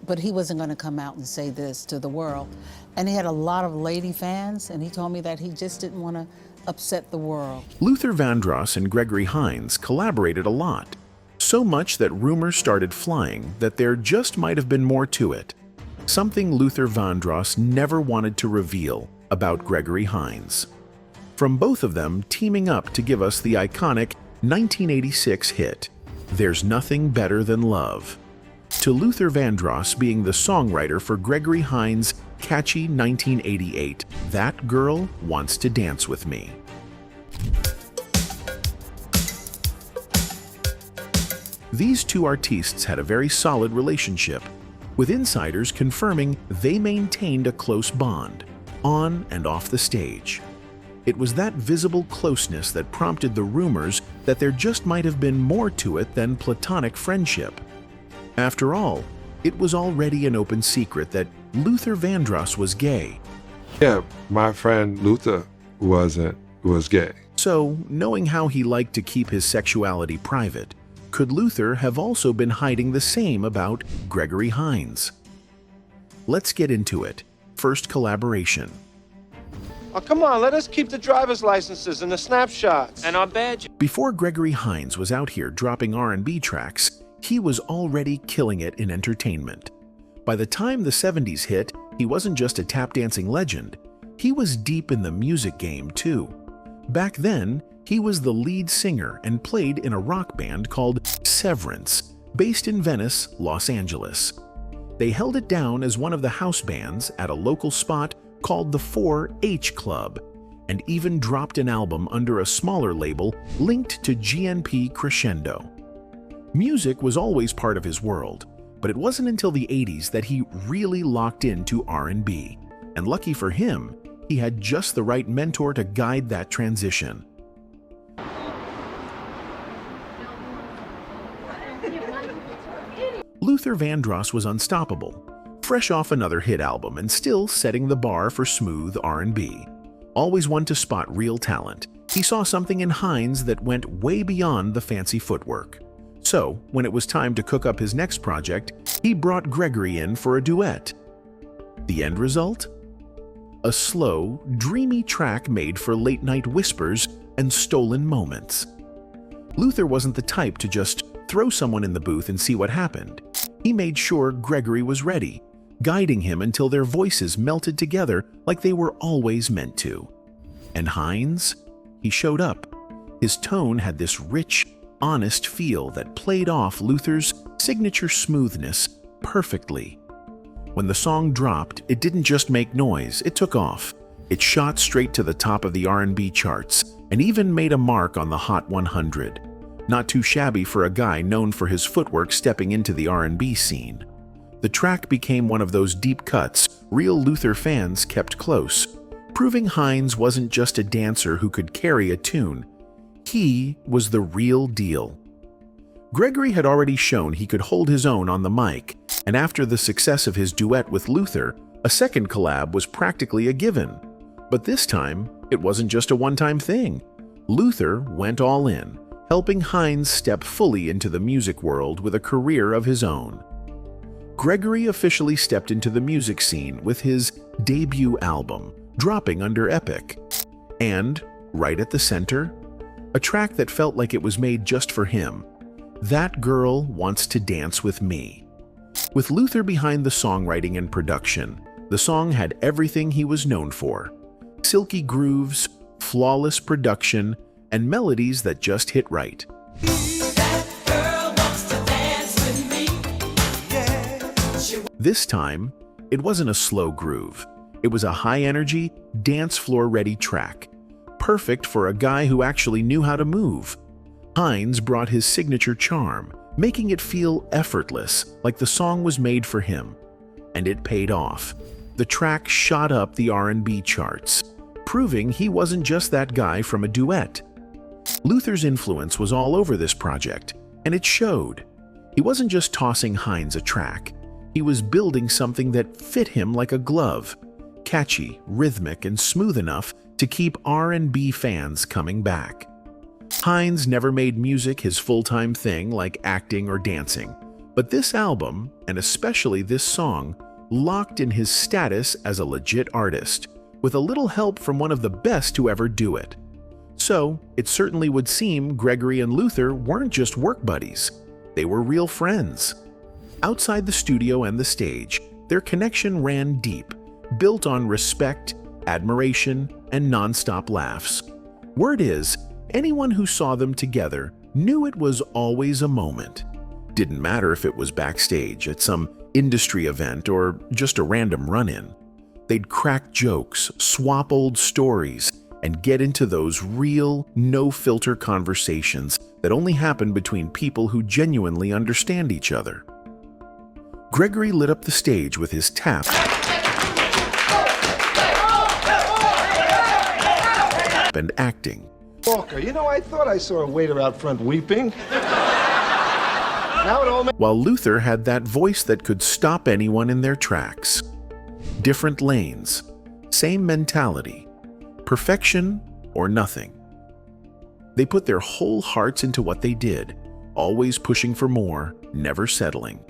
but he wasn't going to come out and say this to the world. And he had a lot of lady fans, and he told me that he just didn't want to upset the world. Luther Vandross and Gregory Hines collaborated a lot, so much that rumors started flying that there just might have been more to it, something Luther Vandross never wanted to reveal about Gregory Hines. From both of them teaming up to give us the iconic 1986 hit, There's Nothing Better Than Love, to Luther Vandross being the songwriter for Gregory Hines' catchy 1988 That Girl Wants to Dance With Me. These two artists had a very solid relationship, with insiders confirming they maintained a close bond, on and off the stage. It was that visible closeness that prompted the rumors that there just might have been more to it than platonic friendship. After all, it was already an open secret that Luther Vandross was gay. Yeah, my friend Luther was gay. So, knowing how he liked to keep his sexuality private, could Luther have also been hiding the same about Gregory Hines? Let's get into it. First collaboration. Oh, come on, let us keep the driver's licenses and the snapshots. And our badge. Before Gregory Hines was out here dropping R&B tracks, he was already killing it in entertainment. By the time the 70s hit, he wasn't just a tap dancing legend, he was deep in the music game too. Back then, he was the lead singer and played in a rock band called Severance, based in Venice, Los Angeles. They held it down as one of the house bands at a local spot called the 4-H Club, and even dropped an album under a smaller label linked to GNP Crescendo. Music was always part of his world, but it wasn't until the 80s that he really locked into R&B. And lucky for him, he had just the right mentor to guide that transition. Luther Vandross was unstoppable, fresh off another hit album and still setting the bar for smooth R&B. Always one to spot real talent, he saw something in Hines that went way beyond the fancy footwork. So, when it was time to cook up his next project, he brought Gregory in for a duet. The end result? A slow, dreamy track made for late-night whispers and stolen moments. Luther wasn't the type to just throw someone in the booth and see what happened. He made sure Gregory was ready, guiding him until their voices melted together like they were always meant to. And Hines? He showed up. His tone had this rich, honest feel that played off Luther's signature smoothness perfectly. When the song dropped, it didn't just make noise, it took off. It shot straight to the top of the R&B charts and even made a mark on the Hot 100. Not too shabby for a guy known for his footwork stepping into the R&B scene. The track became one of those deep cuts real Luther fans kept close, proving Hines wasn't just a dancer who could carry a tune. He was the real deal. Gregory had already shown he could hold his own on the mic, and after the success of his duet with Luther, a second collab was practically a given. But this time, it wasn't just a one-time thing. Luther went all in, helping Hines step fully into the music world with a career of his own. Gregory officially stepped into the music scene with his debut album, dropping under Epic. And, right at the center, a track that felt like it was made just for him, That Girl Wants to Dance With Me. With Luther behind the songwriting and production, the song had everything he was known for: silky grooves, flawless production, and melodies that just hit right. This time, it wasn't a slow groove. It was a high-energy, dance floor-ready track, perfect for a guy who actually knew how to move. Hines brought his signature charm, making it feel effortless, like the song was made for him. And it paid off. The track shot up the R&B charts, proving he wasn't just that guy from a duet. Luther's influence was all over this project, and it showed. He wasn't just tossing Hines a track. He was building something that fit him like a glove, catchy, rhythmic, and smooth enough to keep R&B fans coming back. Hines never made music his full-time thing like acting or dancing, But this album, and especially this song, locked in his status as a legit artist, with a little help from one of the best to ever do it. So, it certainly would seem Gregory and Luther weren't just work buddies. They were real friends. Outside the studio and the stage, their connection ran deep, built on respect, admiration, and non-stop laughs. Word is, anyone who saw them together knew it was always a moment. Didn't matter if it was backstage, at some industry event, or just a random run-in. They'd crack jokes, swap old stories, and get into those real, no-filter conversations that only happen between people who genuinely understand each other. Gregory lit up the stage with his tap and acting. Walker, you know, I thought I saw a waiter out front weeping. Now it all While Luther had that voice that could stop anyone in their tracks. Different lanes, same mentality, perfection or nothing. They put their whole hearts into what they did, always pushing for more, never settling.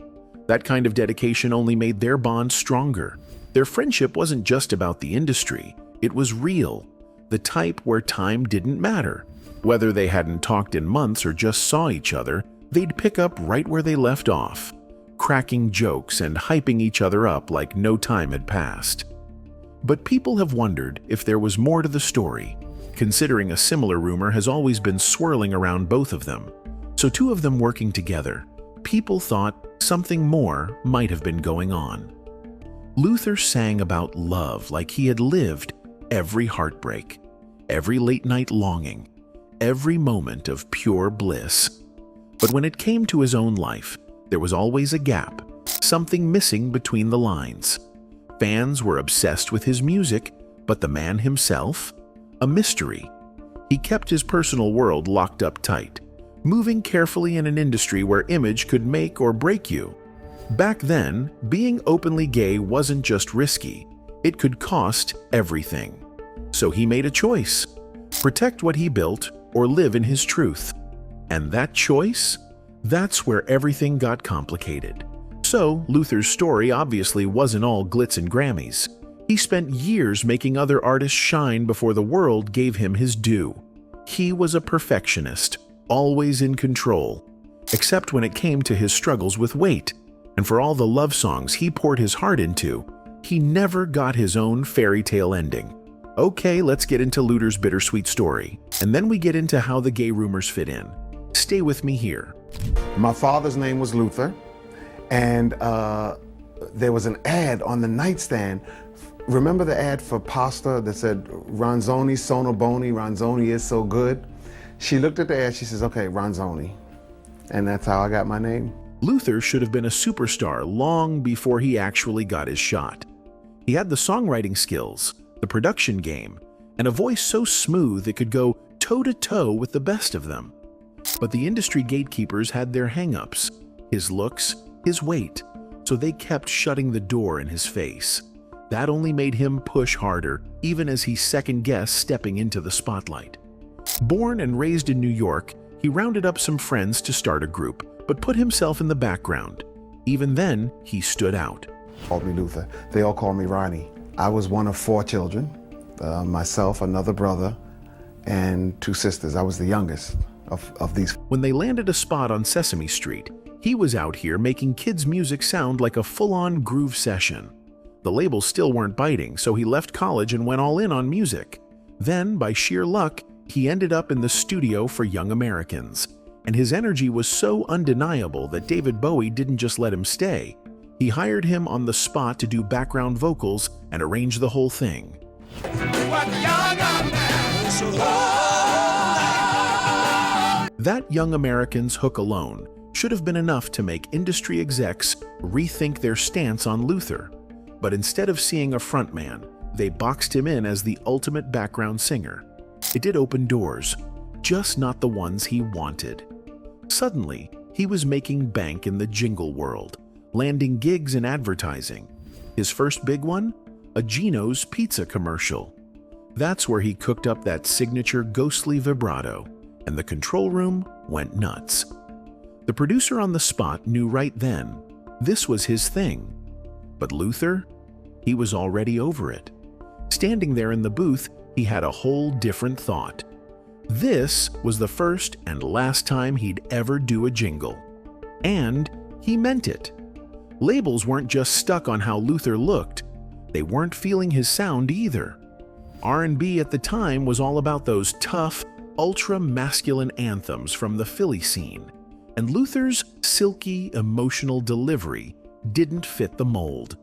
That kind of dedication only made their bond stronger. Their friendship wasn't just about the industry, it was real, the type where time didn't matter. Whether they hadn't talked in months or just saw each other, they'd pick up right where they left off, cracking jokes and hyping each other up like no time had passed. But people have wondered if there was more to the story, considering a similar rumor has always been swirling around both of them. So two of them working together, people thought something more might have been going on. Luther sang about love like he had lived every heartbreak, every late-night longing, every moment of pure bliss. But when it came to his own life, there was always a gap, something missing between the lines. Fans were obsessed with his music, but the man himself? A mystery. He kept his personal world locked up tight, moving carefully in an industry where image could make or break you. Back then, being openly gay wasn't just risky, it could cost everything. So he made a choice: protect what he built or live in his truth. And that choice? That's where everything got complicated. So, Luther's story obviously wasn't all glitz and Grammys. He spent years making other artists shine before the world gave him his due. He was a perfectionist, always in control, except when it came to his struggles with weight. And for all the love songs he poured his heart into, he never got his own fairy tale ending. Okay, let's get into Luther's bittersweet story, and then we get into how the gay rumors fit in. Stay with me here. My father's name was Luther, and there was an ad on the nightstand. Remember the ad for pasta that said, Ronzoni sono boni, Ronzoni is so good? She looked at the ad, she says, okay, Ronzoni. And that's how I got my name. Luther should have been a superstar long before he actually got his shot. He had the songwriting skills, the production game, and a voice so smooth it could go toe-to-toe with the best of them. But the industry gatekeepers had their hang-ups, his looks, his weight, so they kept shutting the door in his face. That only made him push harder, even as he second-guessed stepping into the spotlight. Born and raised in New York, he rounded up some friends to start a group, but put himself in the background. Even then, he stood out. Called me Luther. They all called me Ronnie. I was one of 4 children, myself, another brother, and 2 sisters. I was the youngest of these. When they landed a spot on Sesame Street, he was out here making kids' music sound like a full-on groove session. The labels still weren't biting, so he left college and went all in on music. Then, by sheer luck, he ended up in the studio for Young Americans. And his energy was so undeniable that David Bowie didn't just let him stay. He hired him on the spot to do background vocals and arrange the whole thing. That Young Americans hook alone should have been enough to make industry execs rethink their stance on Luther. But instead of seeing a frontman, they boxed him in as the ultimate background singer. It did open doors, just not the ones he wanted. Suddenly, he was making bank in the jingle world, landing gigs in advertising. His first big one? A Gino's pizza commercial. That's where he cooked up that signature ghostly vibrato, and the control room went nuts. The producer on the spot knew right then this was his thing. But Luther, he was already over it. Standing there in the booth, he had a whole different thought. This was the first and last time he'd ever do a jingle. And he meant it. Labels weren't just stuck on how Luther looked. They weren't feeling his sound either. R&B at the time was all about those tough, ultra-masculine anthems from the Philly scene. And Luther's silky, emotional delivery didn't fit the mold.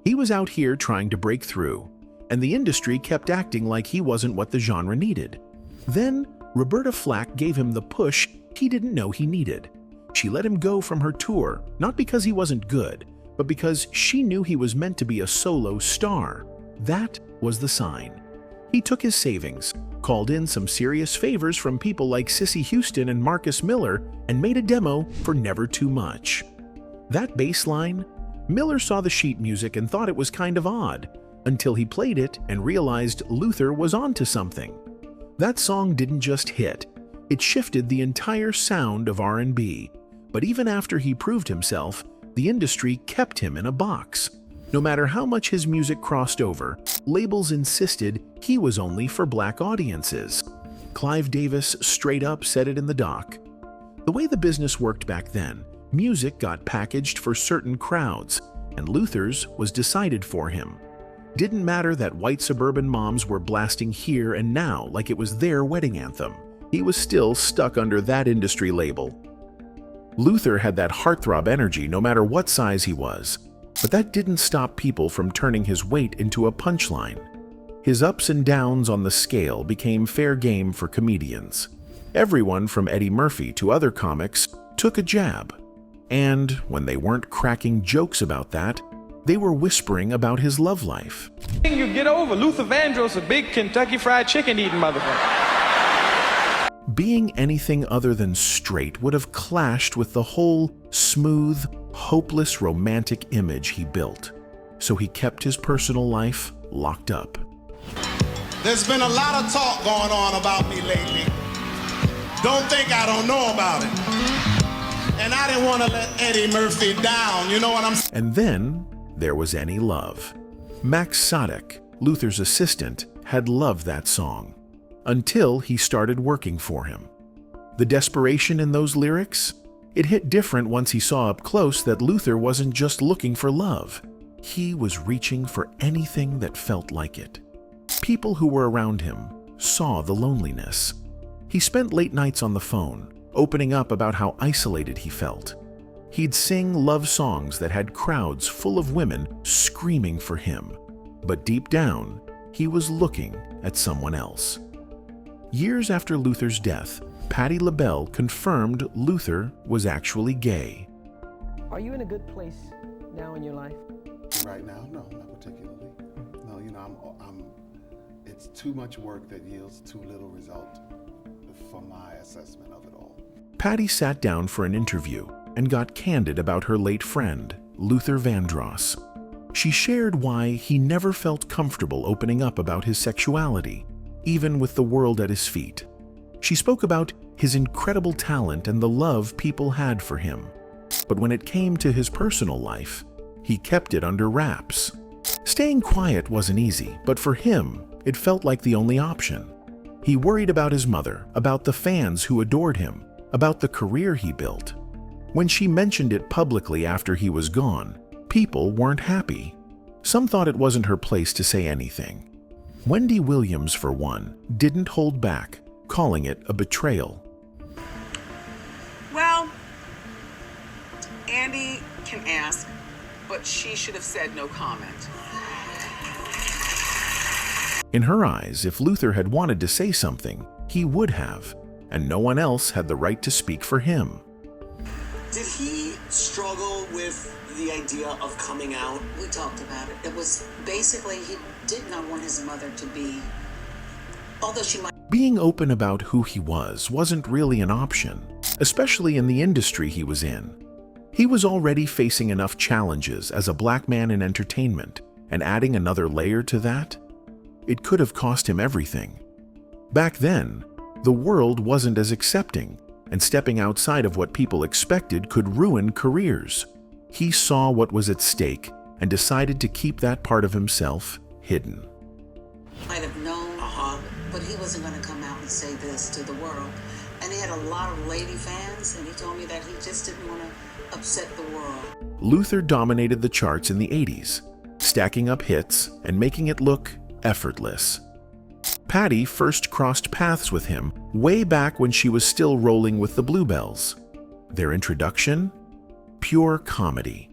He was out here trying to break through, and the industry kept acting like he wasn't what the genre needed. Then, Roberta Flack gave him the push he didn't know he needed. She let him go from her tour, not because he wasn't good, but because she knew he was meant to be a solo star. That was the sign. He took his savings, called in some serious favors from people like Cissy Houston and Marcus Miller, and made a demo for Never Too Much. That bass line, Miller saw the sheet music and thought it was kind of odd, until he played it and realized Luther was onto something. That song didn't just hit, it shifted the entire sound of R&B. But even after he proved himself, the industry kept him in a box. No matter how much his music crossed over, labels insisted he was only for black audiences. Clive Davis straight up said it in the doc. The way the business worked back then, music got packaged for certain crowds, and Luther's was decided for him. Didn't matter that white suburban moms were blasting Here and Now like it was their wedding anthem. He was still stuck under that industry label. Luther had that heartthrob energy no matter what size he was, but that didn't stop people from turning his weight into a punchline. His ups and downs on the scale became fair game for comedians. Everyone from Eddie Murphy to other comics took a jab. And when they weren't cracking jokes about that, they were whispering about his love life. You get over Luther Vandross, a big Kentucky Fried Chicken eating motherfucker. Being anything other than straight would have clashed with the whole smooth, hopeless romantic image he built. So he kept his personal life locked up. There's been a lot of talk going on about me lately. Don't think I don't know about it. And I didn't want to let Eddie Murphy down, you know what I'm saying? And then there was Any Love. Max Sadek, Luther's assistant, had loved that song. Until he started working for him. The desperation in those lyrics? It hit different once he saw up close that Luther wasn't just looking for love. He was reaching for anything that felt like it. People who were around him saw the loneliness. He spent late nights on the phone, opening up about how isolated he felt. He'd sing love songs that had crowds full of women screaming for him. But deep down, he was looking at someone else. Years after Luther's death, Patti LaBelle confirmed Luther was actually gay. Are you in a good place now in your life? Right now, no, not particularly. No, you know, it's too much work that yields too little result for my assessment of it all. Patti sat down for an interview and got candid about her late friend, Luther Vandross. She shared why he never felt comfortable opening up about his sexuality, even with the world at his feet. She spoke about his incredible talent and the love people had for him. But when it came to his personal life, he kept it under wraps. Staying quiet wasn't easy, but for him, it felt like the only option. He worried about his mother, about the fans who adored him, about the career he built. When she mentioned it publicly after he was gone, people weren't happy. Some thought it wasn't her place to say anything. Wendy Williams, for one, didn't hold back, calling it a betrayal. Well, Andy can ask, but she should have said no comment. In her eyes, if Luther had wanted to say something, he would have, and no one else had the right to speak for him. Did he struggle with the idea of coming out? We talked about it. It was basically he did not want his mother to be, although she might. Being open about who he wasn't really an option, especially in the industry he was in. He was already facing enough challenges as a black man in entertainment, and adding another layer to that? It could have cost him everything. Back then, the world wasn't as accepting, and stepping outside of what people expected could ruin careers. He saw what was at stake and decided to keep that part of himself hidden. Might have known, but he wasn't going to come out and say this to the world. And he had a lot of lady fans, and he told me that he just didn't want to upset the world. Luther dominated the charts in the 80s, stacking up hits and making it look effortless. Patti first crossed paths with him way back when she was still rolling with the Bluebells. Their introduction? Pure comedy.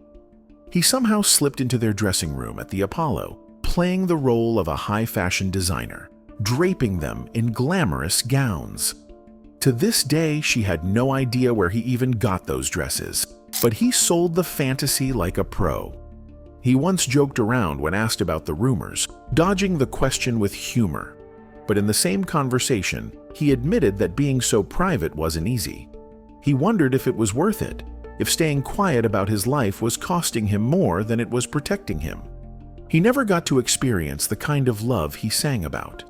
He somehow slipped into their dressing room at the Apollo, playing the role of a high-fashion designer, draping them in glamorous gowns. To this day, she had no idea where he even got those dresses, but he sold the fantasy like a pro. He once joked around when asked about the rumors, dodging the question with humor. But in the same conversation, he admitted that being so private wasn't easy. He wondered if it was worth it, if staying quiet about his life was costing him more than it was protecting him. He never got to experience the kind of love he sang about.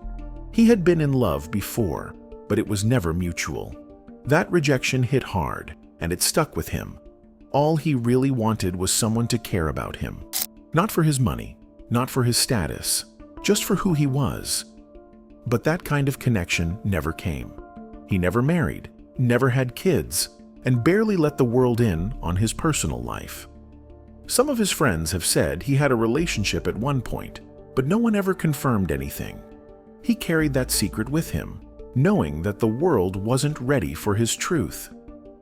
He had been in love before, but it was never mutual. That rejection hit hard, and it stuck with him. All he really wanted was someone to care about him. Not for his money, not for his status, just for who he was. But that kind of connection never came. He never married, never had kids, and barely let the world in on his personal life. Some of his friends have said he had a relationship at one point, but no one ever confirmed anything. He carried that secret with him, knowing that the world wasn't ready for his truth.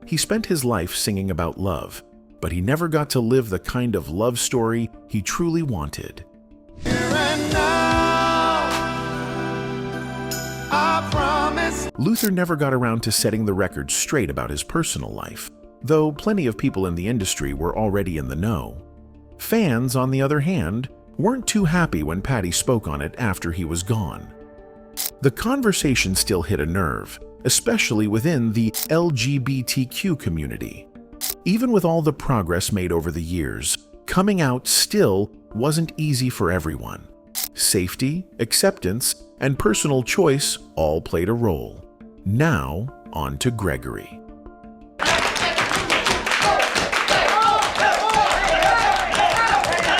He spent his life singing about love, but he never got to live the kind of love story he truly wanted. Here and now, I promise. Luther never got around to setting the record straight about his personal life, though plenty of people in the industry were already in the know. Fans, on the other hand, weren't too happy when Patti spoke on it after he was gone. The conversation still hit a nerve, especially within the LGBTQ community. Even with all the progress made over the years, coming out still wasn't easy for everyone. Safety, acceptance, and personal choice all played a role. Now, on to Gregory.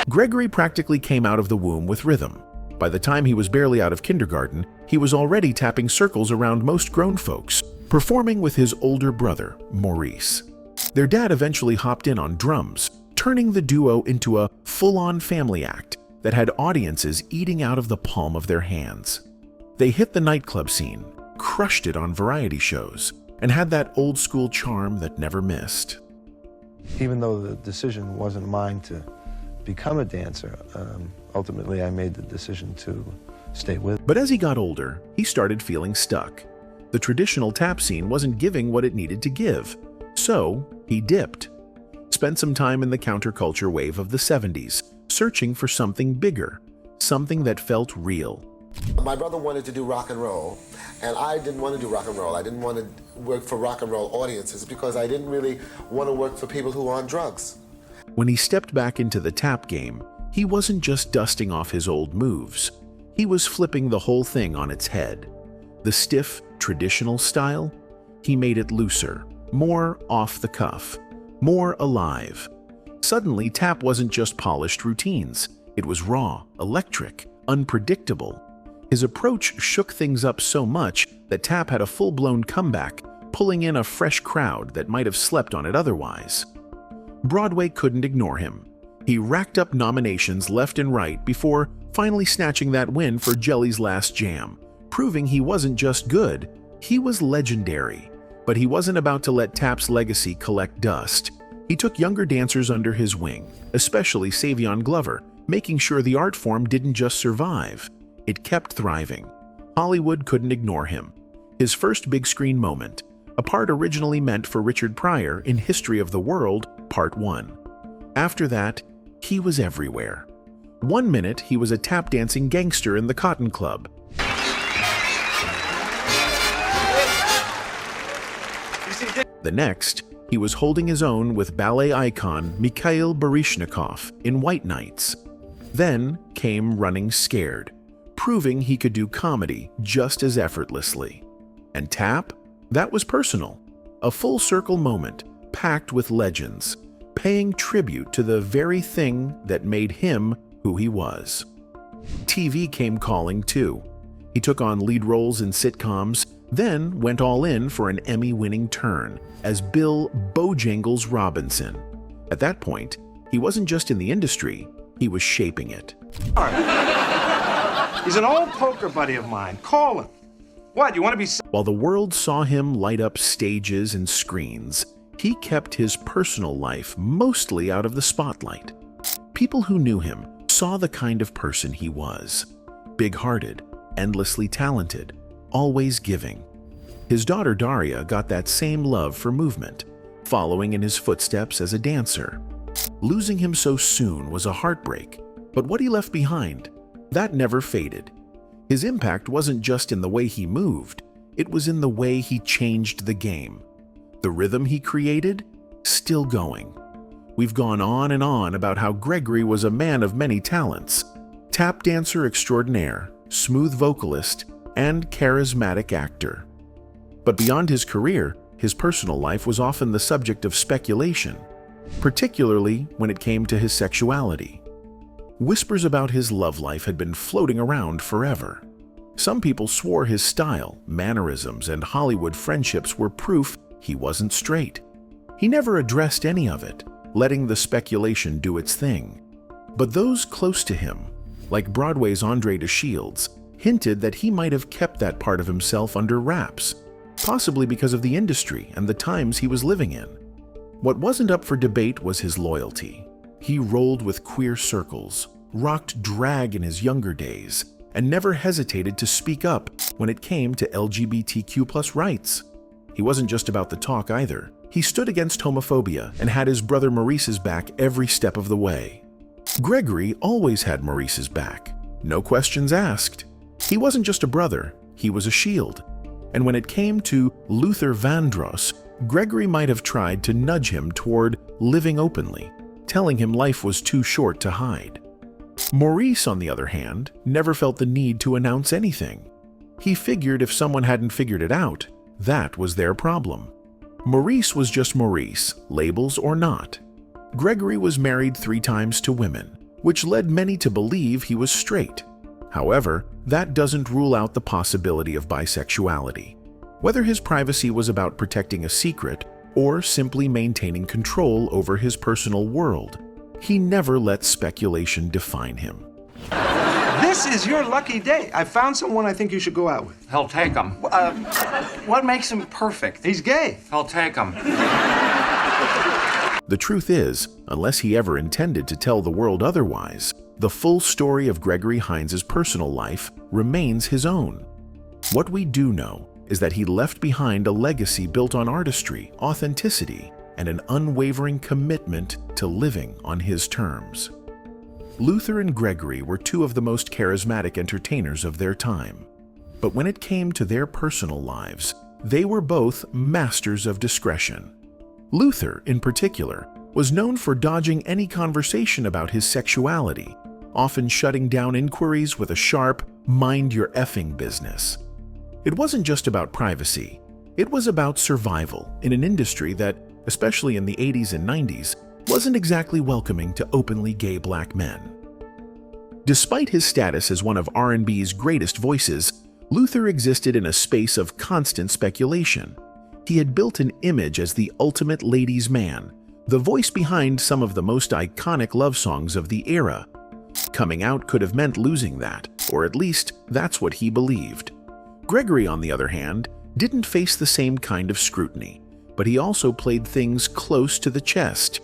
Gregory practically came out of the womb with rhythm. By the time he was barely out of kindergarten, he was already tapping circles around most grown folks, performing with his older brother, Maurice. Their dad eventually hopped in on drums, turning the duo into a full-on family act that had audiences eating out of the palm of their hands. They hit the nightclub scene, crushed it on variety shows, and had that old-school charm that never missed. Even though the decision wasn't mine to become a dancer, ultimately I made the decision to stay with. But as he got older, he started feeling stuck. The traditional tap scene wasn't giving what it needed to give, so he dipped. Spent some time in the counterculture wave of the 70s, searching for something bigger, something that felt real. My brother wanted to do rock and roll, and I didn't want to do rock and roll. I didn't want to work for rock and roll audiences because I didn't really want to work for people who were on drugs. When he stepped back into the tap game, he wasn't just dusting off his old moves. He was flipping the whole thing on its head. The stiff, traditional style, he made it looser, more off the cuff, more alive. Suddenly, tap wasn't just polished routines. It was raw, electric, unpredictable. His approach shook things up so much that tap had a full-blown comeback, pulling in a fresh crowd that might have slept on it otherwise. Broadway couldn't ignore him. He racked up nominations left and right before finally snatching that win for Jelly's Last Jam, proving he wasn't just good, he was legendary. But he wasn't about to let Tap's legacy collect dust. He took younger dancers under his wing, especially Savion Glover, making sure the art form didn't just survive, it kept thriving. Hollywood couldn't ignore him. His first big screen moment, a part originally meant for Richard Pryor in History of the World, Part 1. After that, he was everywhere. One minute, he was a tap dancing gangster in the Cotton Club. The next, he was holding his own with ballet icon Mikhail Baryshnikov in White Nights. Then came Running Scared, proving he could do comedy just as effortlessly. And tap? That was personal. A full-circle moment, packed with legends, paying tribute to the very thing that made him who he was. TV came calling too. He took on lead roles in sitcoms, then went all in for an Emmy-winning turn as Bill Bojangles Robinson. At that point, he wasn't just in the industry, he was shaping it. He's an old poker buddy of mine. Call him. What, you want to be... While the world saw him light up stages and screens, he kept his personal life mostly out of the spotlight. People who knew him saw the kind of person he was. Big-hearted, endlessly talented, always giving. His daughter Daria got that same love for movement, following in his footsteps as a dancer. Losing him so soon was a heartbreak, but what he left behind, that never faded. His impact wasn't just in the way he moved, it was in the way he changed the game. The rhythm he created, still going. We've gone on and on about how Gregory was a man of many talents, tap dancer extraordinaire, smooth vocalist, and charismatic actor. But beyond his career, his personal life was often the subject of speculation, particularly when it came to his sexuality. Whispers about his love life had been floating around forever. Some people swore his style, mannerisms, and Hollywood friendships were proof he wasn't straight. He never addressed any of it, letting the speculation do its thing. But those close to him, like Broadway's Andre DeShields, hinted that he might have kept that part of himself under wraps, possibly because of the industry and the times he was living in. What wasn't up for debate was his loyalty. He rolled with queer circles, rocked drag in his younger days, and never hesitated to speak up when it came to LGBTQ+ rights. He wasn't just about the talk either. He stood against homophobia and had his brother Maurice's back every step of the way. Gregory always had Maurice's back, no questions asked. He wasn't just a brother, he was a shield. And when it came to Luther Vandross, Gregory might have tried to nudge him toward living openly, telling him life was too short to hide. Maurice, on the other hand, never felt the need to announce anything. He figured if someone hadn't figured it out, that was their problem. Maurice was just Maurice, labels or not. Gregory was married 3 times to women, which led many to believe he was straight. However, that doesn't rule out the possibility of bisexuality. Whether his privacy was about protecting a secret or simply maintaining control over his personal world, he never let speculation define him. This is your lucky day. I found someone I think you should go out with. He'll take him. What makes him perfect? He's gay. He'll take him. The truth is, unless he ever intended to tell the world otherwise, the full story of Gregory Hines' personal life remains his own. What we do know is that he left behind a legacy built on artistry, authenticity, and an unwavering commitment to living on his terms. Luther and Gregory were 2 of the most charismatic entertainers of their time. But when it came to their personal lives, they were both masters of discretion. Luther, in particular, was known for dodging any conversation about his sexuality, often shutting down inquiries with a sharp, mind your effing business. It wasn't just about privacy, it was about survival in an industry that, especially in the 80s and 90s, wasn't exactly welcoming to openly gay black men. Despite his status as one of R&B's greatest voices, Luther existed in a space of constant speculation. He had built an image as the ultimate ladies' man, the voice behind some of the most iconic love songs of the era. Coming out could have meant losing that, or at least that's what he believed. Gregory, on the other hand, didn't face the same kind of scrutiny, but he also played things close to the chest.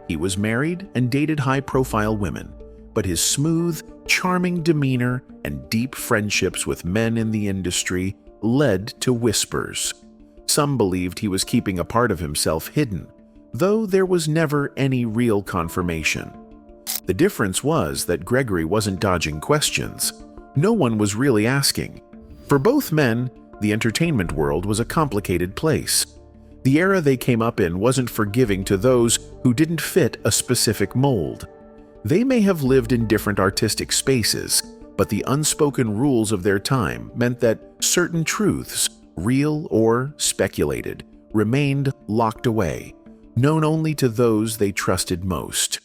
He was married and dated high-profile women, but his smooth, charming demeanor and deep friendships with men in the industry led to whispers. Some believed he was keeping a part of himself hidden, though there was never any real confirmation. The difference was that Gregory wasn't dodging questions. No one was really asking. For both men, the entertainment world was a complicated place. The era they came up in wasn't forgiving to those who didn't fit a specific mold. They may have lived in different artistic spaces, but the unspoken rules of their time meant that certain truths, real or speculated, remained locked away, known only to those they trusted most.